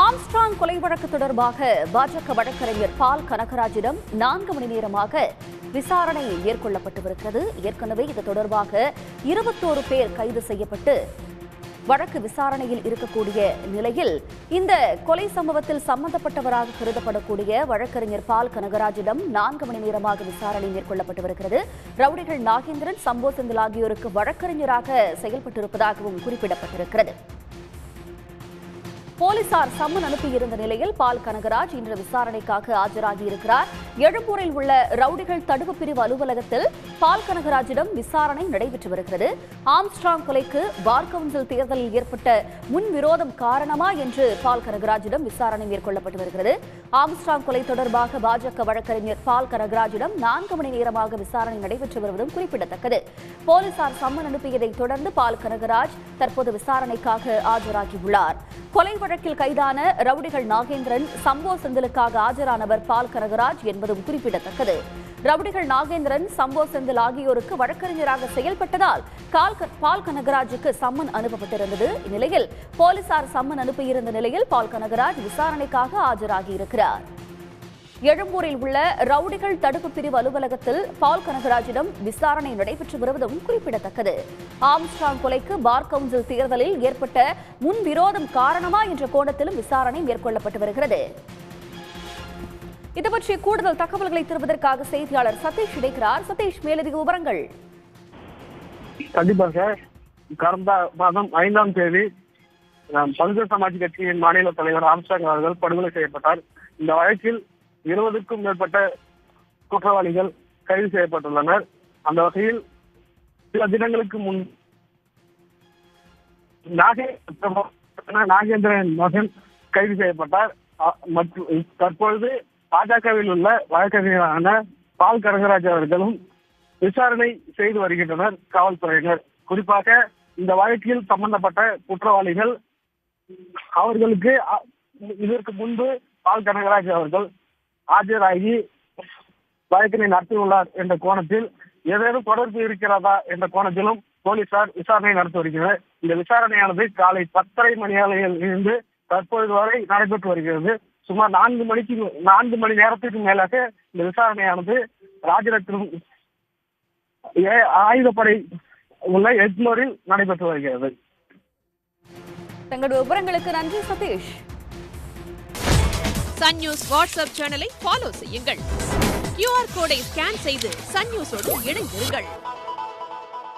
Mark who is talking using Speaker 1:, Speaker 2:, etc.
Speaker 1: Armstrong கொலை வழக்கு தொடர்பாக பாஜக வழக்கறிஞர் பால் கனகராஜிடம் 4 மணி நேரமாக விசாரணை மேற்கொள்ளப்பட்டு வருகிறது. ஏற்கனவே இது தொடர்பாக 21 பேர் கைது செய்யப்பட்டு வழக்கு விசாரணையில் இருக்கக்கூடிய நிலையில் இந்த கொலை சம்பவத்தில் சம்பந்தப்பட்டவராக கருதப்படக்கூடிய வழக்கறிஞர் பால் கனகராஜிடம் 4 மணி நேரமாக விசாரணை மேற்கொள்ளப்பட்டு வருகிறது. ரவுடிகள் நாகேந்திரன், சம்போ செந்தில் ஆகியோருக்கு வழக்கறிஞராக செயல்பட்டிருப்பதாகவும் குறிப்பிடப்பட்டிருக்கிறது. போலீசார் சம்மன் அனுப்பியிருந்த நிலையில் பால் கனகராஜ் இன்று விசாரணைக்காக ஆஜராகியிருக்கிறார். எழும்பூரில் உள்ள ரவுடிகள் தடுப்பு பிரிவு அலுவலகத்தில் பால் கனகராஜிடம் விசாரணை நடைபெற்று வருகிறது. ஆம்ஸ்ட்ராங் கொலைக்கு பார் கவுன்சில் தேர்தலில் ஏற்பட்ட முன்விரோதம் காரணமா என்று பால் கனகராஜிடம் விசாரணை மேற்கொள்ளப்பட்டு வருகிறது. ஆம்ஸ்ட்ராங் கொலை தொடர்பாக பாஜக வழக்கறிஞர் பால் கனகராஜிடம் 4 மணி நேரமாக விசாரணை நடைபெற்று வருவதும் குறிப்பிடத்தக்கது. போலீசார் சம்மன் அனுப்பியதை தொடர்ந்து பால் கனகராஜ் தற்போது விசாரணைக்காக ஆஜராகியுள்ளார். கொலை வழக்கில் கைதான ரவுடிகள் நாகேந்திரன், சம்போ செந்திலுக்காக ஆஜரானவர் பால் கனகராஜ் என்பதும் குறிப்பிடத்தக்கது. ரவுடிகள் நாகேந்திரன், சம்போ செந்தில் ஆகியோருக்கு வழக்கறிஞராக செயல்பட்டதால் பால் கனகராஜுக்கு சம்மன் அனுப்பப்பட்டிருந்தது. இந்நிலையில் போலீசார் சம்மன் அனுப்பியிருந்த நிலையில் பால் கனகராஜ் விசாரணைக்காக ஆஜராகியிருக்கிறார். எழும்பூரில் உள்ள ரவுடிகள் தடுப்பு பிரிவு அலுவலகத்தில் பால் கனகராஜிடம் விசாரணை நடைபெற்று வருவதும் குறிப்பிடத்தக்கது. ஆம்ஸ்ட்ராங் கொலைக்கு பார் கவுன்சில் தேர்தலில் ஏற்பட்ட முன்விரோதம் காரணமா என்ற கோணத்திலும் விசாரணை மேற்கொள்ளப்பட்டு வருகிறது. இது பற்றி கூடுதல் தகவல்களை தருவதற்காக செய்தியாளர் சதீஷ் இணைக்கிறார். சதீஷ், மேலதிக விவரங்கள்.
Speaker 2: கண்டிப்பாக கடந்த மாதம் 5ஆம் தேதி பகுஜன் சமாஜ் கட்சியின் மாநில தலைவர் ஆம்ஸ்ட்ராங் அவர்கள் படுகொலை செய்யப்பட்டார். இந்த வழக்கில் 20க்கும் மேற்பட்ட குற்றவாளிகள் கைது செய்யப்பட்டுள்ளனர். அந்த வகையில் சில தினங்களுக்கு முன் நாகேந்திரன் மகன் கைது செய்யப்பட்டார். மற்றும் தற்பொழுது பாஜகவில் உள்ள வழக்கறிஞரான பால் கனகராஜ் அவர்களும் விசாரணை செய்து வருகின்றனர் காவல்துறையினர். குறிப்பாக இந்த வழக்கில் சம்பந்தப்பட்ட குற்றவாளிகள் அவர்களுக்கு இதற்கு முன்பு பால் கனகராஜ் அவர்கள் ஆஜராகி வழக்கினை நடத்தியுள்ளார் என்ற கோணத்தில் ஏதேனும் தொடர்பு இருக்கிறதா என்ற கோணத்திலும் போலீசார் விசாரணை நடத்தி வருகிறது. இந்த விசாரணையானது காலை 10:30 மணியில் இருந்து தற்பொழுது வரை நடைபெற்று வருகிறது. சுமார் 4 மணி நேரத்திற்கு மேலாக இந்த விசாரணையானது ராஜரத்னம் ஆயுதப்படை உள்ள எக்மோரில் நடைபெற்று வருகிறது.
Speaker 1: தங்களுடைய விவரங்களுக்கு நன்றி சதீஷ்.
Speaker 3: சன் நியூஸ் வாட்ஸ்அப் சேனலை ஃபாலோ செய்யுங்கள். QR கோடை ஸ்கேன் செய்து சன் நியூஸோடு இணைந்திருங்கள்.